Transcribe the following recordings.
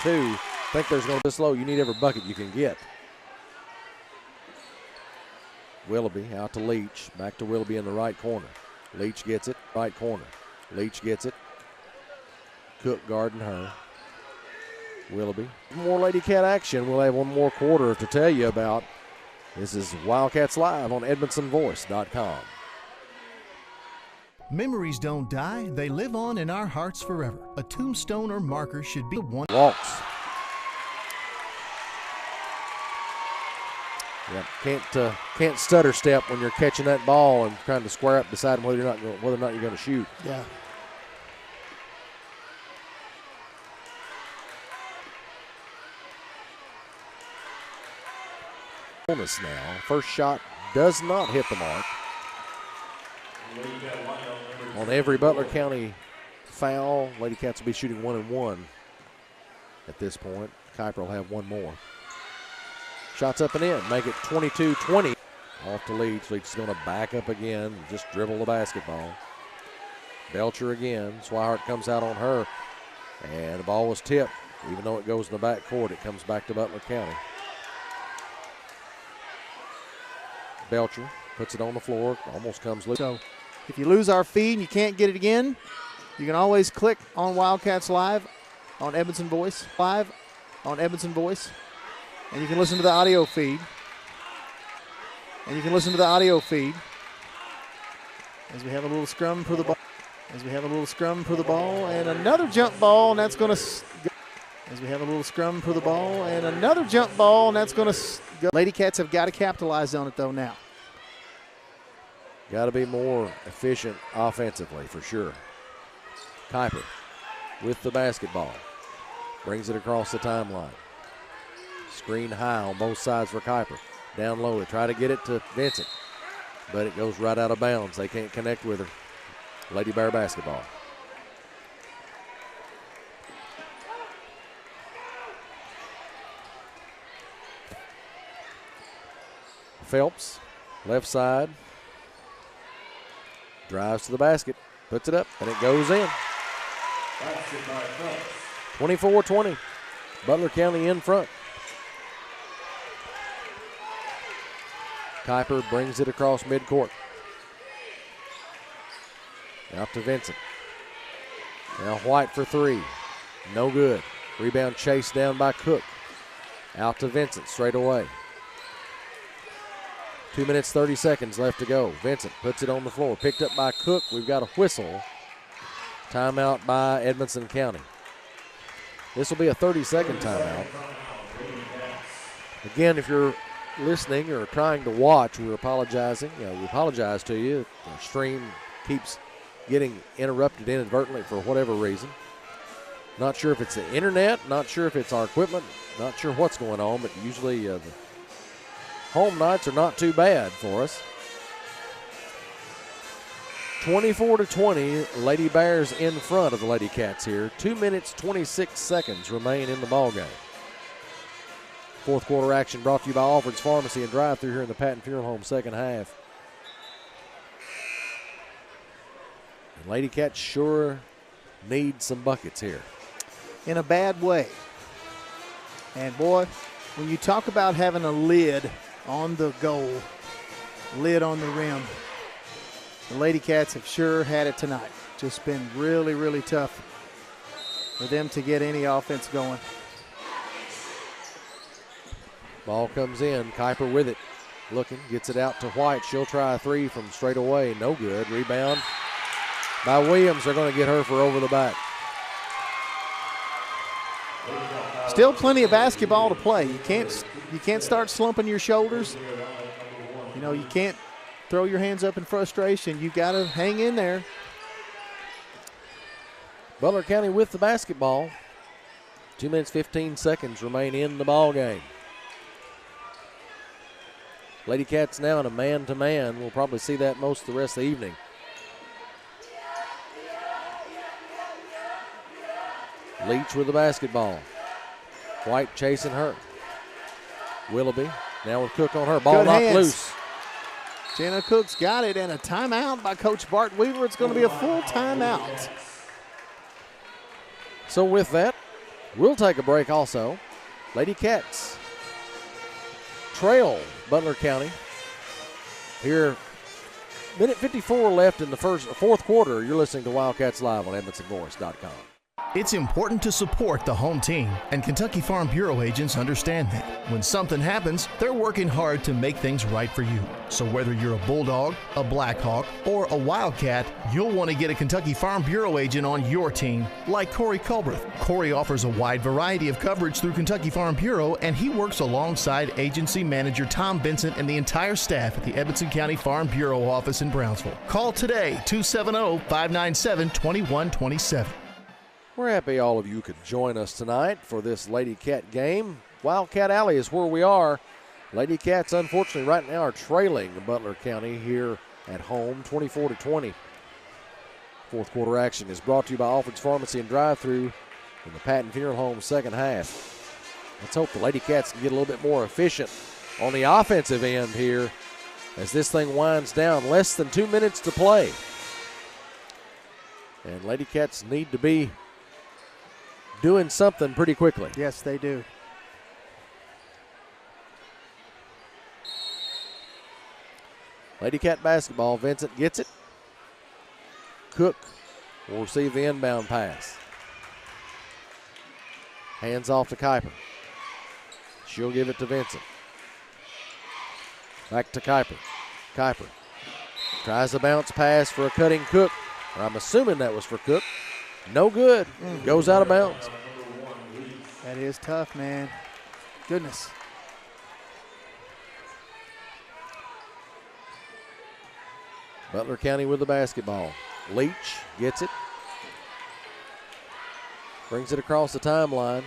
the 2. Think there's going to be slow. You need every bucket you can get. Willoughby out to Leach. Back to Willoughby in the right corner. Leach gets it. Right corner. Leach gets it. Cook guarding her. Willoughby. More Lady Cat action. We'll have one more quarter to tell you about. This is Wildcats Live on EdmondsonVoice.com. Memories don't die. They live on in our hearts forever. A tombstone or marker should be one. Walks. Yep. Can't stutter step when you're catching that ball and trying to square up, deciding whether or not you're going to shoot. Yeah. Bonus now. First shot does not hit the mark. On every Butler County foul, Lady Cats will be shooting 1-1 at this point. Kuiper will have one more. Shots up and in, make it 22-20. Off to Leach. Leach is going to back up again, just dribble the basketball. Belcher again. Swihart comes out on her, and the ball was tipped. Even though it goes in the back court, it comes back to Butler County. Belcher puts it on the floor, almost comes loose. So if you lose our feed and you can't get it again, you can always click on Wildcats Live on Edmondson Voice. Live on Edmondson Voice. And you can listen to the audio feed. As we have a little scrum for the ball. And another jump ball, and that's going to go. Lady Cats have got to capitalize on it, though, now. Got to be more efficient offensively, for sure. Kuiper with the basketball. Brings it across the timeline. Screen high on both sides for Kuiper. Down low to try to get it to Vincent. But it goes right out of bounds. They can't connect with her. Lady Bear basketball. Phelps, left side. Drives to the basket. Puts it up, and it goes in. 24-20. Butler County in front. Kuiper brings it across midcourt. Out to Vincent. Now White for 3. No good. Rebound chased down by Cook. Out to Vincent straight away. 2 minutes, 30 seconds left to go. Vincent puts it on the floor. Picked up by Cook. We've got a whistle. Timeout by Edmondson County. This will be a 30-second timeout. Again, if you're listening or trying to watch, we're apologizing. We apologize to you. The stream keeps getting interrupted inadvertently for whatever reason. Not sure if it's the internet, not sure if it's our equipment, not sure what's going on, but usually the home nights are not too bad for us. 24-20, Lady Bears in front of the Lady Cats here. 2 minutes, 26 seconds remain in the ballgame. Fourth quarter action brought to you by Alfred's Pharmacy and Drive-Thru here in the Patton Funeral Home second half. And Lady Cats sure need some buckets here. In a bad way. And boy, when you talk about having a lid on the goal, lid on the rim, the Lady Cats have sure had it tonight. Just been really, really tough for them to get any offense going. Ball comes in. Kuiper with it. Looking. Gets it out to White. She'll try a 3 from straight away. No good. Rebound by Williams. They're going to get her for over the back. Still plenty of basketball to play. You can't start slumping your shoulders. You can't throw your hands up in frustration. You've got to hang in there. Butler County with the basketball. 2 minutes, 15 seconds remain in the ball game. Lady Cats now in a man-to-man. We'll probably see that most of the rest of the evening. Leach with the basketball. White chasing her. Willoughby now with Cook on her. Ball knocked loose. Jenna Cook's got it, and a timeout by Coach Bart Weaver. It's going to be a full timeout. So with that, We'll take a break also. Lady Cats trail Butler County. Here, minute 54 left in the fourth quarter. You're listening to Wildcats Live on EdmondsonVoice.com. It's important to support the home team, and Kentucky Farm Bureau agents understand that. When something happens, they're working hard to make things right for you. So whether you're a Bulldog, a Blackhawk, or a Wildcat, you'll want to get a Kentucky Farm Bureau agent on your team, like Corey Culbreth. Corey offers a wide variety of coverage through Kentucky Farm Bureau, and he works alongside agency manager Tom Vincent and the entire staff at the Edmonson County Farm Bureau office in Brownsville. Call today, 270-597-2127. We're happy all of you could join us tonight for this Lady Cat game. Wildcat Alley is where we are. Lady Cats, unfortunately, right now are trailing Butler County here at home, 24-20. Fourth quarter action is brought to you by Alfred's Pharmacy and Drive-Thru in the Patton Funeral Home second half. Let's hope the Lady Cats can get a little bit more efficient on the offensive end here as this thing winds down. Less than 2 minutes to play. And Lady Cats need to be doing something pretty quickly. Yes, they do. Lady Cat basketball. Vincent gets it. Cook will receive the inbound pass. Hands off to Kuiper. She'll give it to Vincent. Back to Kuiper. Kuiper tries a bounce pass for a cutting Cook. I'm assuming that was for Cook. No good. Goes out of bounds. That is tough, man. Goodness. Butler County with the basketball. Leach gets it. Brings it across the timeline.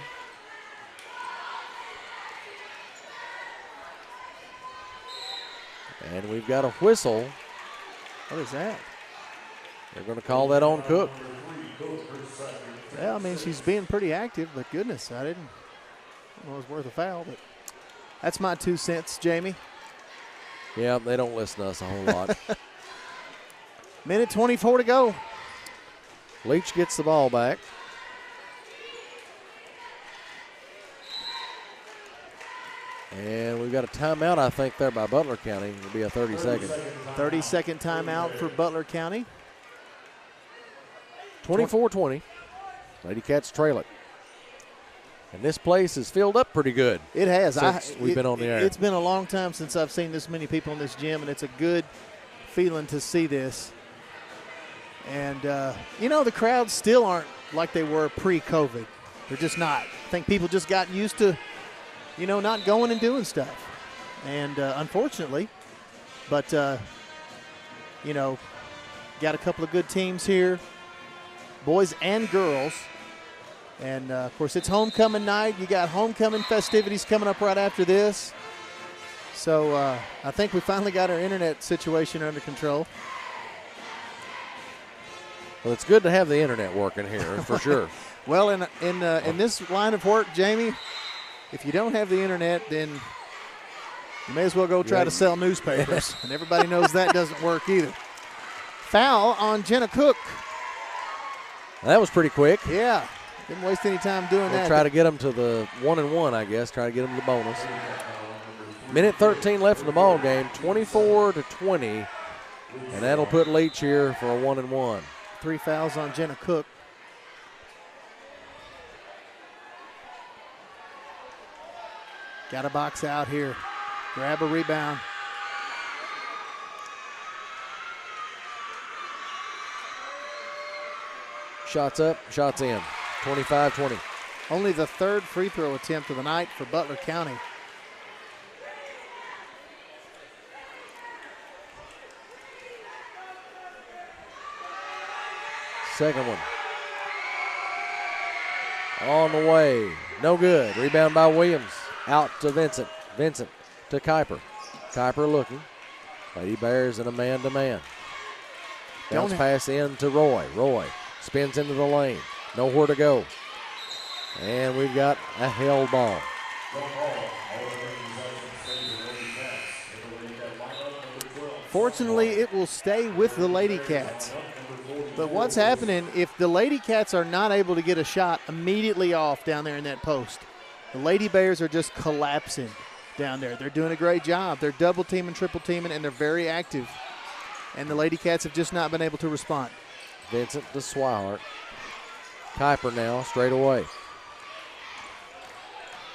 And we've got a whistle. What is that? They're going to call that on Cook. Well, I mean, she's being pretty active, but goodness, I didn't know it was worth a foul, but that's my 2 cents, Jamie. Yeah, they don't listen to us a whole lot. Minute 24 to go. Leach gets the ball back. And we've got a timeout, I think, there by Butler County. It'll be a 30-second. 30-second timeout for Butler County. 24-20. Lady Cats trail it. And this place is filled up pretty good. It has. Since we've been on the air. It's been a long time since I've seen this many people in this gym, and it's a good feeling to see this. And, the crowds still aren't like they were pre-COVID. They're just not. I think people just got used to, not going and doing stuff. And unfortunately, but, got a couple of good teams here, boys and girls. And, of course, it's homecoming night. You got homecoming festivities coming up right after this. So I think we finally got our internet situation under control. Well, it's good to have the internet working here, for sure. Well, in this line of work, Jamie, if you don't have the internet, then you may as well go try to sell newspapers. And everybody knows that doesn't work either. Foul on Jenna Cook. That was pretty quick. Yeah. Didn't waste any time doing that. Try to get them to the 1-1, I guess. Try to get them to the bonus. Minute 13 left in the ball game, 24-20. And that'll put Leach here for a 1-1. 3 fouls on Jenna Cook. Got a box out here. Grab a rebound. Shots up, shots in. 25-20. Only the third free throw attempt of the night for Butler County. Second one. On the way. No good. Rebound by Williams. Out to Vincent. Vincent to Kuiper. Kuiper looking. Lady Bears in a man-to-man. Bounce pass in to Roy. Roy spins into the lane. Nowhere to go. And we've got a held ball. Fortunately, it will stay with the Lady Cats. But what's happening if the Lady Cats are not able to get a shot immediately off down there in that post? The Lady Bears are just collapsing down there. They're doing a great job. They're double teaming, triple teaming, and they're very active. And the Lady Cats have just not been able to respond. Vincent to Swihart. Kuiper now straight away.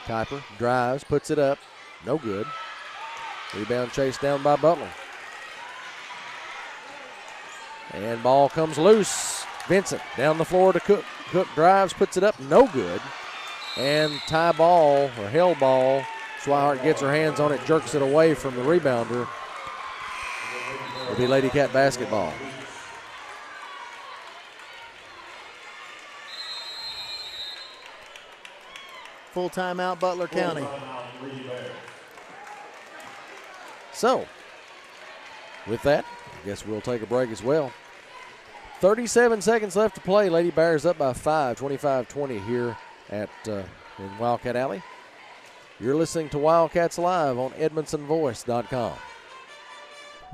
Kuiper drives, puts it up. No good. Rebound chased down by Butler. And ball comes loose. Vincent down the floor to Cook. Cook drives, puts it up. No good. And tie ball or held ball. Swihart gets her hands on it, jerks it away from the rebounder. It'll be Lady Cat basketball. Full timeout, Butler County. So, with that, I guess we'll take a break as well. 37 seconds left to play. Lady Bears up by 5, 25-20 here at in Wildcat Alley. You're listening to Wildcats Live on EdmondsonVoice.com.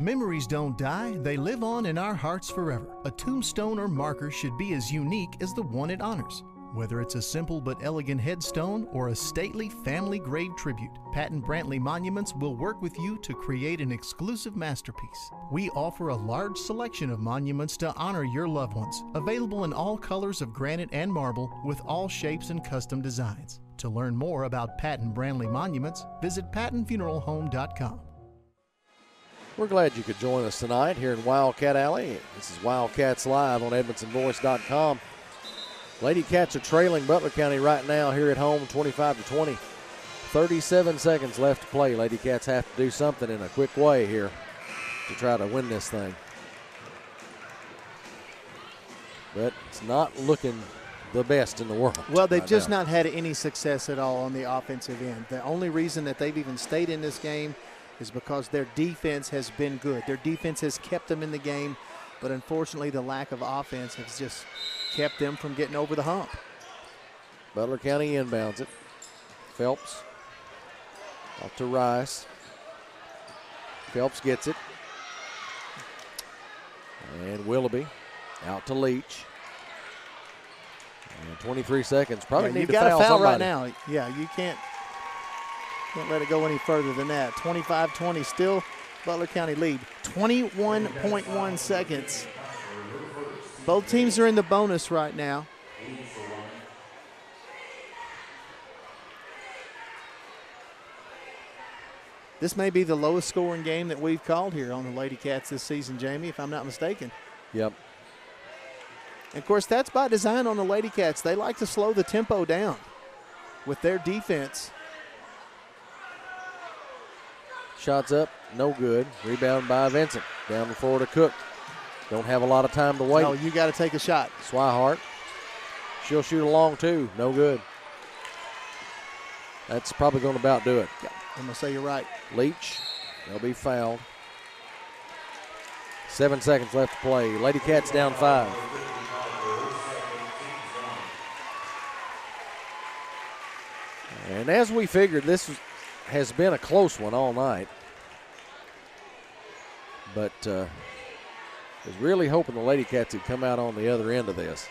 Memories don't die, they live on in our hearts forever. A tombstone or marker should be as unique as the one it honors. Whether it's a simple but elegant headstone or a stately family grave tribute, Patton Brantley Monuments will work with you to create an exclusive masterpiece. We offer a large selection of monuments to honor your loved ones, available in all colors of granite and marble with all shapes and custom designs. To learn more about Patton Brantley Monuments, visit pattonfuneralhome.com. We're glad you could join us tonight here in Wildcat Alley. This is Wildcats Live on EdmondsonVoice.com. Lady Cats are trailing Butler County right now here at home, 25-20. 37 seconds left to play. Lady Cats have to do something in a quick way here to try to win this thing. But it's not looking the best in the world. Well, they've just not had any success at all on the offensive end. The only reason that they've even stayed in this game is because their defense has been good. Their defense has kept them in the game, but unfortunately the lack of offense has just kept them from getting over the hump. Butler County inbounds it. Phelps out to Rice. Phelps gets it. And Willoughby out to Leach. And 23 seconds. Probably need to foul somebody. You've got a foul right now. Yeah, you can't let it go any further than that. 25-20 still Butler County lead. 21.1 seconds. Both teams are in the bonus right now. This may be the lowest scoring game that we've called here on the Lady Cats this season, Jamie, if I'm not mistaken. Yep. And of course, that's by design on the Lady Cats. They like to slow the tempo down with their defense. Shots up, no good. Rebound by Vincent. Down the floor to Cook. Don't have a lot of time to wait. No, you got to take a shot. Swihart. She'll shoot a long two. No good. That's probably going to about do it. Yeah, I'm going to say you're right. Leach. They'll be fouled. 7 seconds left to play. Lady Cats down 5. And as we figured, this has been a close one all night. But was really hoping the Lady Cats would come out on the other end of this.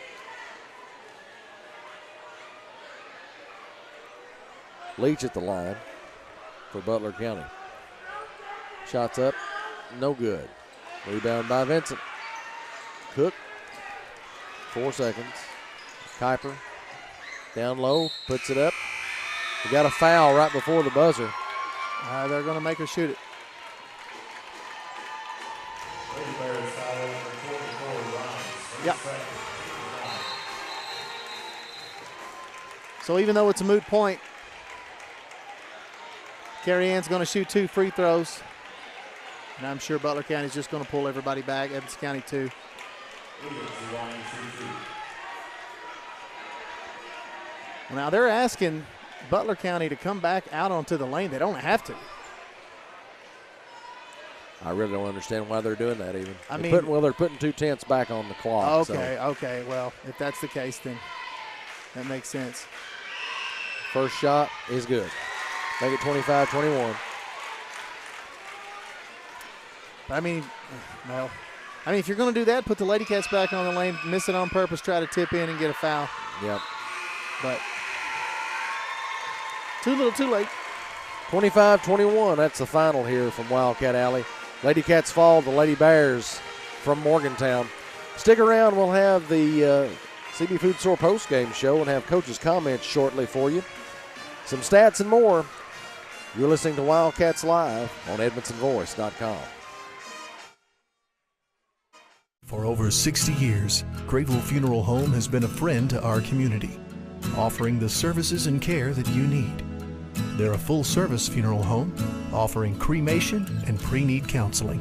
Leach at the line for Butler County. Shots up, no good. Rebound by Vincent. Cook, 4 seconds. Kuiper down low, puts it up. We got a foul right before the buzzer. They're going to make her shoot it. Yep. So even though it's a moot point, Carrie Ann's going to shoot 2 free throws. And I'm sure Butler County's just going to pull everybody back. Evans County too. Now they're asking Butler County to come back out onto the lane. They don't have to. I really don't understand why they're doing that even. They're putting 2/10 back on the clock. Okay. Well, if that's the case, then that makes sense. First shot is good. Make it 25-21. I mean, well, I mean, if you're going to do that, put the Lady Cats back on the lane, miss it on purpose, try to tip in and get a foul. Yep. But too little, too late. 25-21, that's the final here from Wildcat Alley. Lady Cats fall the Lady Bears from Morgantown. Stick around, we'll have the CB Food Store postgame show and have coaches' comments shortly for you. Some stats and more. You're listening to Wildcats Live on EdmonsonVoice.com. For over 60 years, Grayville Funeral Home has been a friend to our community, offering the services and care that you need. They're a full-service funeral home, offering cremation and pre-need counseling.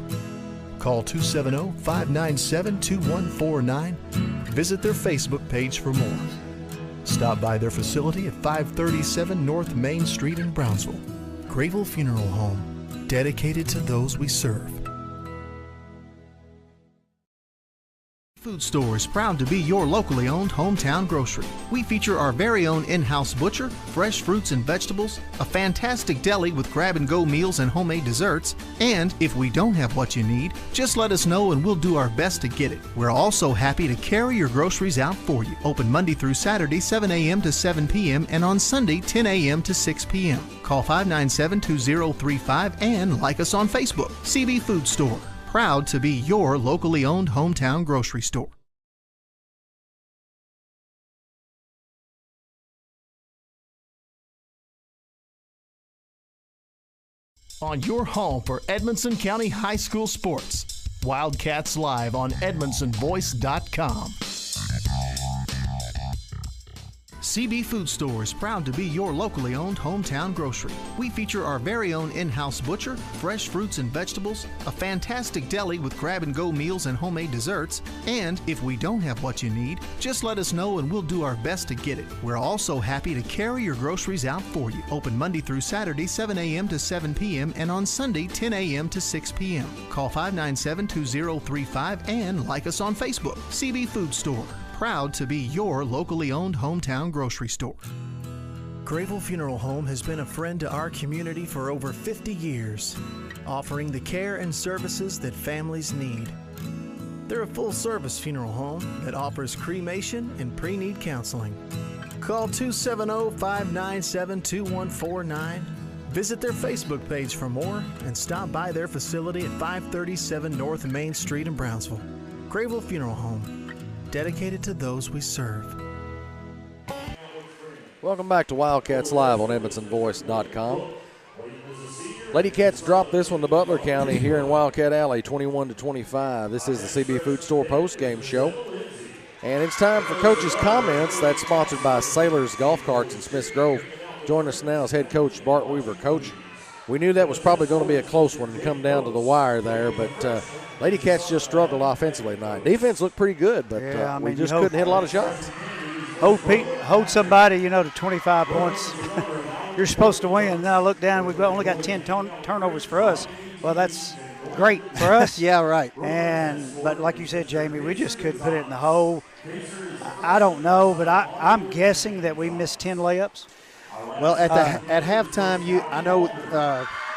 Call 270-597-2149. Visit their Facebook page for more. Stop by their facility at 537 North Main Street in Brownsville. Grayville Funeral Home, dedicated to those we serve. Food Store is proud to be your locally owned hometown grocery. We feature our very own in-house butcher, fresh fruits and vegetables, a fantastic deli with grab-and-go meals and homemade desserts, and if we don't have what you need, just let us know and we'll do our best to get it. We're also happy to carry your groceries out for you. Open Monday through Saturday, 7 a.m. to 7 p.m. and on Sunday, 10 a.m. to 6 p.m. Call 597-2035 and like us on Facebook. CB Food Store. Proud to be your locally owned hometown grocery store. On your home for Edmonson County High School sports, Wildcats Live on EdmonsonVoice.com. CB Food Store is proud to be your locally owned hometown grocery. We feature our very own in-house butcher, fresh fruits and vegetables, a fantastic deli with grab-and-go meals and homemade desserts, and if we don't have what you need, just let us know and we'll do our best to get it. We're also happy to carry your groceries out for you. Open Monday through Saturday, 7 a.m. to 7 p.m. and on Sunday, 10 a.m. to 6 p.m. Call 597-2035 and like us on Facebook. CB Food Store. Proud to be your locally owned hometown grocery store. Grayville Funeral Home has been a friend to our community for over 50 years, offering the care and services that families need. They're a full-service funeral home that offers cremation and pre-need counseling. Call 270-597-2149. Visit their Facebook page for more and stop by their facility at 537 North Main Street in Brownsville. Grayville Funeral Home. Dedicated to those we serve. Welcome back to Wildcats Live on EdmonsonVoice.com. Lady Cats dropped this one to Butler County here in Wildcat Alley, 21-25. This is the CB Food Store postgame show. And it's time for Coach's Comments. That's sponsored by Sailors Golf Carts in Smiths Grove. Join us now as head coach Bart Weaver. Coach, we knew that was probably going to be a close one and come down to the wire there, but Lady Cats just struggled offensively tonight. Defense looked pretty good, but we just couldn't hit a lot of shots. Hold somebody, to 25 points. You're supposed to win. Now look down, we've only got 10 turnovers for us. Well, that's great for us. Yeah, right. But like you said, Jamie, we just couldn't put it in the hole. I don't know, but I'm guessing that we missed 10 layups. Well, at halftime, I know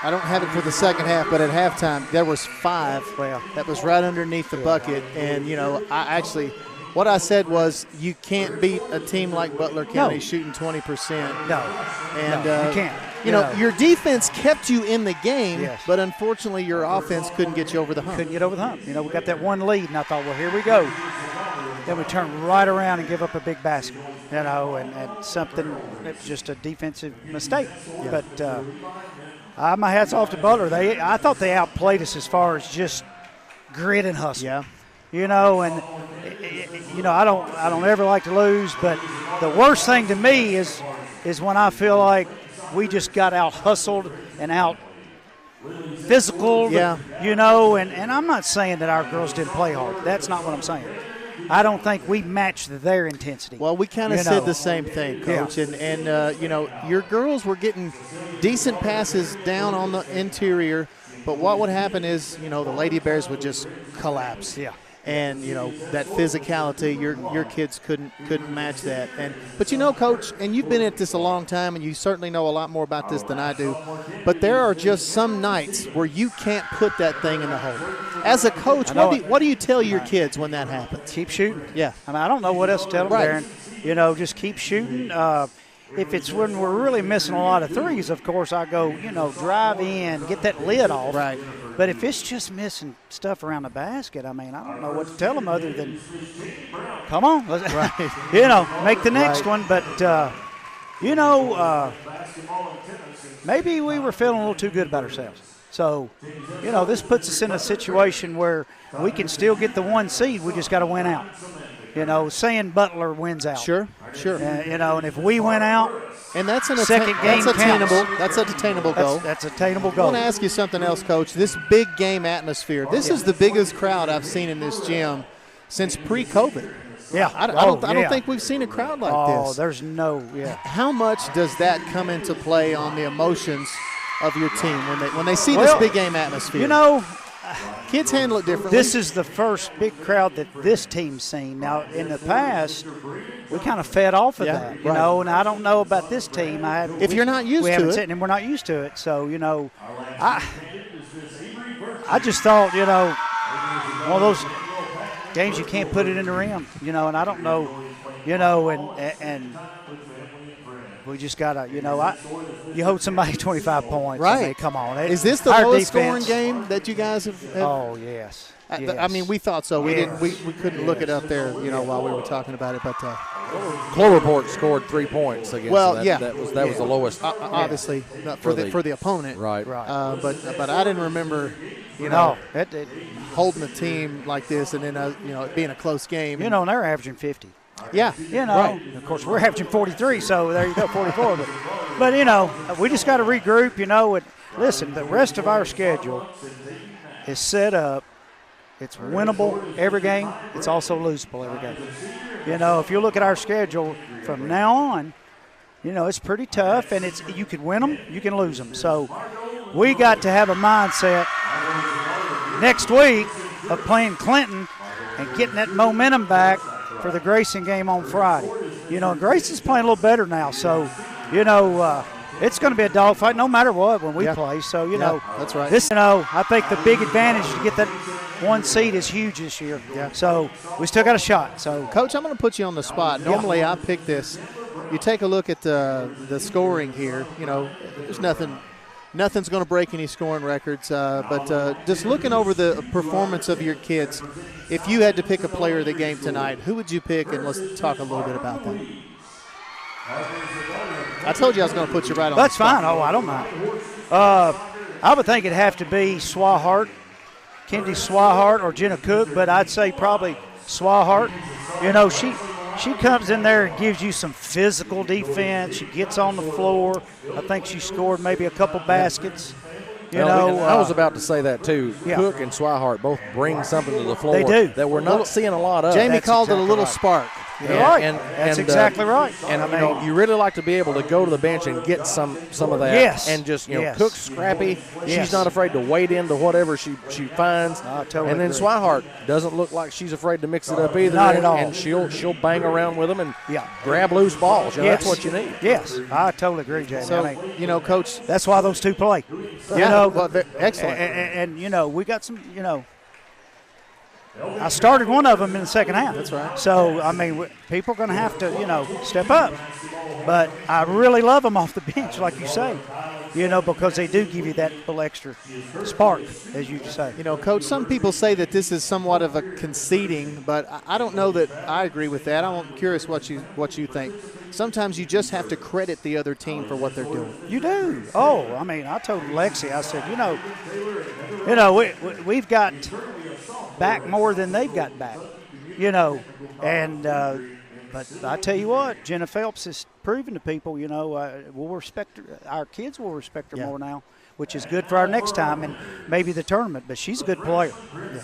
I don't have it for the second half, but at halftime there was 5. Well, that was right underneath the bucket, and what I said was you can't beat a team like Butler County shooting 20%. No, and you can't. Your defense kept you in the game, yes, but unfortunately your offense couldn't get you over the hump. Couldn't get over the hump. We got that one lead, and I thought, well, here we go. Then we turn right around and give up a big basket, and something, it was just a defensive mistake. Yeah. But my hat's off to Butler. I thought they outplayed us as far as just grit and hustle. Yeah. I don't ever like to lose, but the worst thing to me is when I feel like we just got out hustled and out physical. Yeah. And I'm not saying that our girls didn't play hard. That's not what I'm saying. I don't think we matched their intensity. Well, we kind of said the same thing, Coach. Yeah. And your girls were getting decent passes down on the interior, but what would happen is, the Lady Bears would just collapse. Yeah. and that physicality, your kids couldn't match that. But Coach, and you've been at this a long time, and you certainly know a lot more about this than I do. But there are just some nights where you can't put that thing in the hole. As a coach, what do you tell your kids when that happens? Keep shooting. Yeah. I mean, I don't know what else to tell them, Right. Darren. Just keep shooting. If it's when we're really missing a lot of threes, of course, I go, drive in, get that lid off. Right. But if it's just missing stuff around the basket, I mean, I don't know what to tell them other than, come on, Right. make the next one. But, maybe we were feeling a little too good about ourselves. So, this puts us in a situation where we can still get the 1 seed. We just got to win out. Saying Butler wins out. Sure. And if we win out, and that's attainable. That's an attainable goal. That's attainable I goal. want to ask you something else, Coach. This big game atmosphere. This is the biggest crowd I've seen in this gym since pre-COVID. Yeah. I don't think we've seen a crowd like this. Oh, there's no. Yeah. How much does that come into play on the emotions of your team when they see this big game atmosphere? Kids handle it differently. This is the first big crowd that this team's seen. Now, in the past, we kind of fed off of that, and I don't know about this team. If you're not used to it. And we're not used to it. So, I just thought, one of those games you can't put it in the rim, and I don't know, and we just got to, you hold somebody 25 points. Right. I mean, come on. Is this the lowest scoring game that you guys have? Oh, yes. I mean, we thought so. We didn't. We couldn't look it up there, while we were talking about it. But Cloverport scored 3 points against. That was the lowest. Obviously, for the opponent. Right. But I didn't remember, holding a team like this, and then it being a close game. And they're averaging 50. Yeah. Right. Of course, we're averaging 43, so there you go, 44. But we just got to regroup, and listen, the rest of our schedule is set up. It's winnable every game. It's also losable every game. If you look at our schedule from now on, it's pretty tough, and you can win them, you can lose them. So we got to have a mindset next week of playing Clinton and getting that momentum back for the Grayson game on Friday. Grayson's playing a little better now, so, it's going to be a dogfight no matter what when we play. So, that's right. I think the big advantage to get that 1 seed is huge this year. Yeah. So we still got a shot. So, Coach, I'm going to put you on the spot. Normally I pick this. You take a look at the scoring here. There's nothing's going to break any scoring records. But just looking over the performance of your kids, if you had to pick a player of the game tonight, who would you pick? And let's talk a little bit about that. I told you I was going to put you right on That's the spot. fine. Oh, I don't mind. I would think it'd have to be Swahart, Kendi Swahart or Jenna Cook, but I'd say probably Swahart. She comes in there and gives you some physical defense. She gets on the floor. I think she scored maybe a couple baskets. I was about to say that too. Yeah. Cook and Swihart both bring something to the floor They do. that we're not seeing a lot of. Jamie called it a little spark. You're right. That's exactly right. And you really like to be able to go to the bench and get some of that. Yes. And just Yes. Cook's scrappy. Yes. She's not afraid to wade into whatever she finds. I totally and then agree. Swihart doesn't look like she's afraid to mix it up either. Not at all. And she'll bang around with them and Yeah. grab loose balls. Yes. That's what you need. Yes, I totally agree, Jamie. So, Coach. That's why those two play. Excellent. And we got some, I started one of them in the second half. That's right. So, people are going to have to, step up. But I really love them off the bench, like you say, because they do give you that little extra spark, as you say. Coach, some people say that this is somewhat of a conceding, but I don't know that I agree with that. I'm curious what you think. Sometimes you just have to credit the other team for what they're doing. You do. Oh, I told Lexi, I said, we've got back more than they've got back, and but I tell you what, Jenna Phelps is proving to people, we'll respect her. Our kids will respect her more now, which is good for our next time and maybe the tournament. But she's a good player,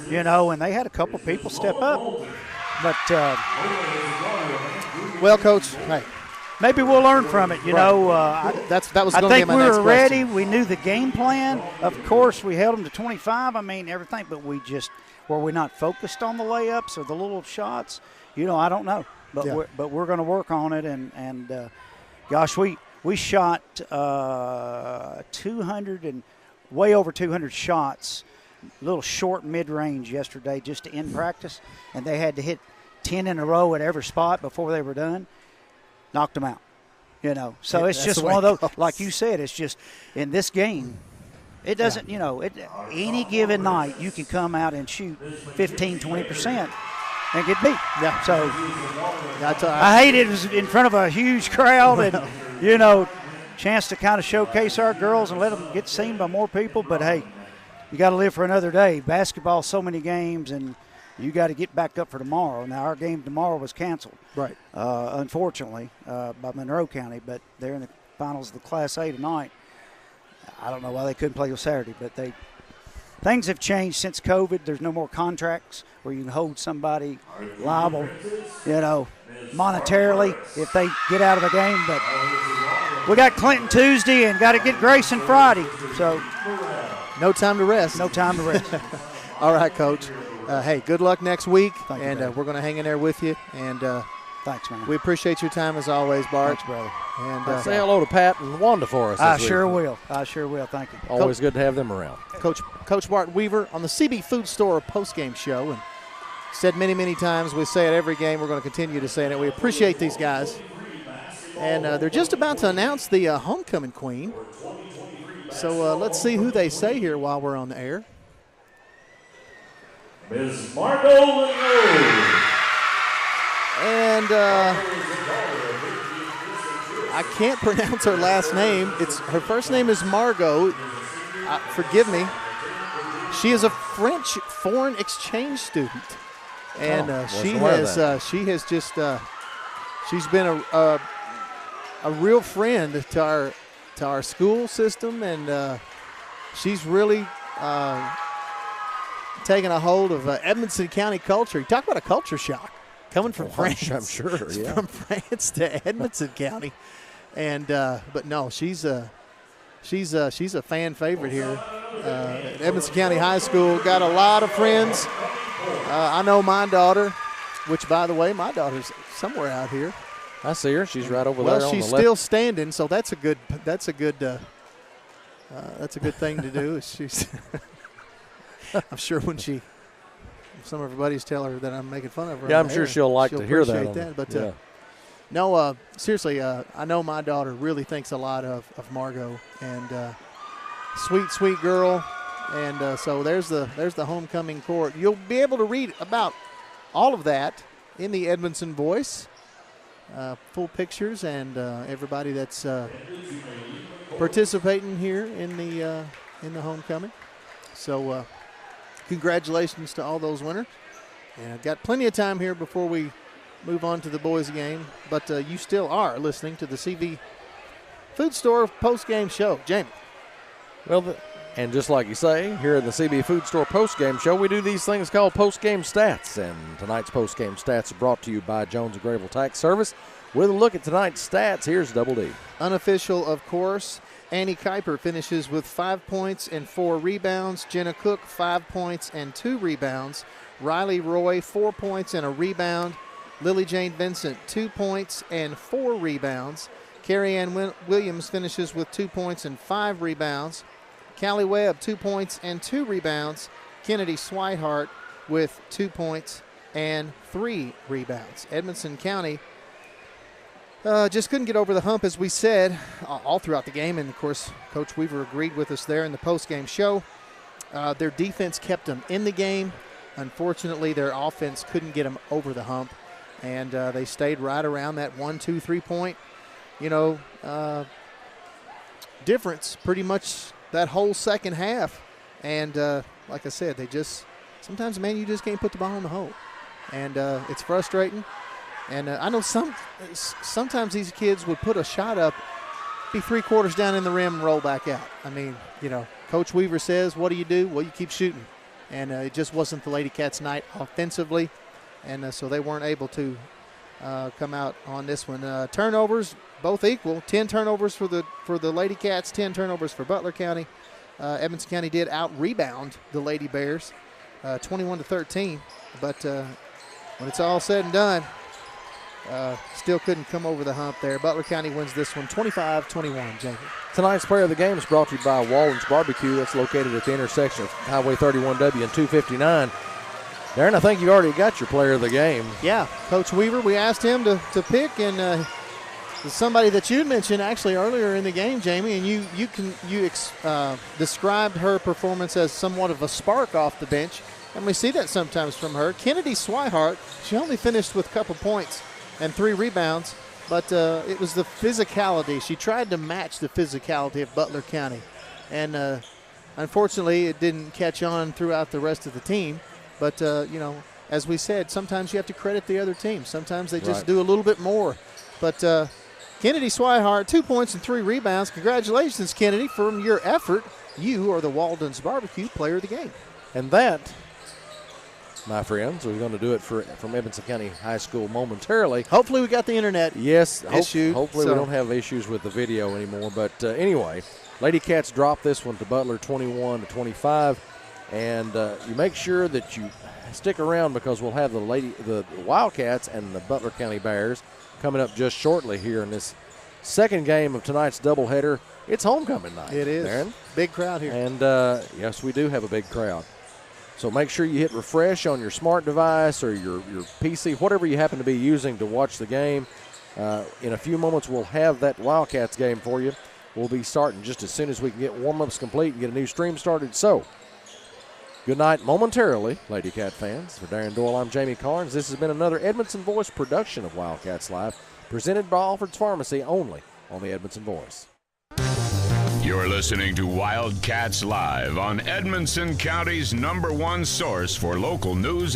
and they had a couple people step up. But well, Coach, hey, maybe we'll learn from it. You know, that was. I Gonna think be my we next were ready. question. We knew the game plan. Of course, we held them to 25. I mean, everything, but were we not focused on the layups or the little shots? You know, I don't know, but Yeah. we're going to work on it. And gosh, we shot 200 and way over 200 shots, a little short mid-range yesterday just in practice, and they had to hit 10 in a row at every spot before they were done. Knocked them out. You know, so it's That's just the way one of it those, goes. like you said, it's just in this game. It doesn't, you know, any given night you can come out and shoot 15, 20% and get beat. Yeah. So I I hate it was in front of a huge crowd and, you know, chance to kind of showcase our girls and let them get seen by more people. But, hey, you got to live for another day. Basketball, so many games, and you got to get back up for tomorrow. Now, our game tomorrow was canceled, right. unfortunately, by Monroe County, but they're in the finals of the Class A tonight. I don't know why they couldn't play on Saturday, but things have changed since COVID. There's no more contracts where you can hold somebody liable, you know, monetarily if they get out of the game. But we got Clinton Tuesday and got to get Grayson Friday. So No time to rest. no time to rest. All right, Coach. Hey, good luck next week, Thank you, and brother. we're going to hang in there with you. And Thanks, man. we appreciate your time as always, Bart. Thanks, brother. And Say hello to Pat and Wanda for us. I this sure week. will. I sure will. Thank you. Always good to have them around. Coach Bart Weaver on the CB Food Store postgame show, and said many, many times, we say it every game, we're going to continue to say it. We appreciate these guys. And they're just about to announce the homecoming queen. So let's see who they say here while we're on the air. Ms. Margot Monroe. And I can't pronounce her last name. Her first name is Margot. Forgive me. She is a French foreign exchange student, and she's been a real friend to our school system, and she's really taking a hold of Edmonson County culture. You talk about a culture shock coming from France. I'm sure, yeah. From France to Edmonson County, and but no, she's a fan favorite here at Edmonson County High School. Got a lot of friends. I know my daughter, which by the way, my daughter's somewhere out here. I see her. She's right over there. Well, she's on the still standing, so that's a good thing to do. She's I'm sure when some of her buddies tell her that I'm making fun of her. Yeah, on I'm the sure air, she'll like to hear that. appreciate But yeah. no, seriously, I know my daughter really thinks a lot of Margot, and sweet girl. And so there's the homecoming court. You'll be able to read about all of that in the Edmondson Voice. Full pictures and everybody that's participating here in the homecoming. So congratulations to all those winners. And I've got plenty of time here before we move on to the boys' game. But you still are listening to the CV Food Store post-game show. Jamie. Well, and just like you say, here in the CB Food Store post-game show, we do these things called post-game stats. And tonight's post-game stats are brought to you by Jones & Grable Tax Service. With a look at tonight's stats, here's Double D. Unofficial, of course. Annie Kuiper finishes with 5 points and 4 rebounds. Jenna Cook, 5 points and 2 rebounds. Riley Roy, 4 points and a rebound. Lily Jane Vincent, 2 points and 4 rebounds. Carrie Ann Williams finishes with 2 points and 5 rebounds. Callie Webb, 2 points and 2 rebounds. Kennedy Swihart with 2 points and 3 rebounds. Edmonson County just couldn't get over the hump, as we said, all throughout the game. And, of course, Coach Weaver agreed with us there in the post-game show. Their defense kept them in the game. Unfortunately, their offense couldn't get them over the hump. And they stayed right around that 1, 2, 3-point, difference pretty much that whole second half. And, like I said, sometimes, man, you just can't put the ball in the hole. And it's frustrating. And I know sometimes these kids would put a shot up, be 3/4 down in the rim, and roll back out. I mean, Coach Weaver says, what do? Well, you keep shooting. And it just wasn't the Lady Cats' night offensively. And so they weren't able to come out on this one. Turnovers, both equal. 10 turnovers for the Lady Cats, 10 turnovers for Butler County. Edmonson County did out-rebound the Lady Bears, 21-13. But when it's all said and done, still couldn't come over the hump there. Butler County wins this one 25-21, Jacob. Tonight's player of the game is brought to you by Walden's Barbecue. That's located at the intersection of Highway 31W and 259. Darren, I think you already got your player of the game. Yeah, Coach Weaver, we asked him to pick, and somebody that you mentioned actually earlier in the game, Jamie, and you described her performance as somewhat of a spark off the bench, and we see that sometimes from her. Kennedy Swihart, she only finished with a couple points and 3 rebounds, but it was the physicality. She tried to match the physicality of Butler County, and unfortunately it didn't catch on throughout the rest of the team. But, as we said, sometimes you have to credit the other team. Sometimes they just do a little bit more. But Kennedy Swihart, 2 points and 3 rebounds. Congratulations, Kennedy, for your effort. You are the Walden's Barbecue player of the game. And that, my friends, we're going to do it from Edmonson County High School momentarily. Hopefully we got the internet issue. Hopefully we don't have issues with the video anymore. But anyway, Lady Cats dropped this one to Butler 21-25. And you make sure that you stick around because we'll have the Wildcats and the Butler County Bears coming up just shortly here in this second game of tonight's doubleheader. It's homecoming night. It is. Darren. Big crowd here. And, yes, we do have a big crowd. So make sure you hit refresh on your smart device or your PC, whatever you happen to be using to watch the game. In a few moments, we'll have that Wildcats game for you. We'll be starting just as soon as we can get warm-ups complete and get a new stream started. So, good night momentarily, Lady Cat fans. For Darren Doyle, I'm Jamie Carnes. This has been another Edmonton Voice production of Wildcats Live, presented by Alfred's Pharmacy, only on the Edmonton Voice. You're listening to Wildcats Live on Edmonson County's #1 source for local news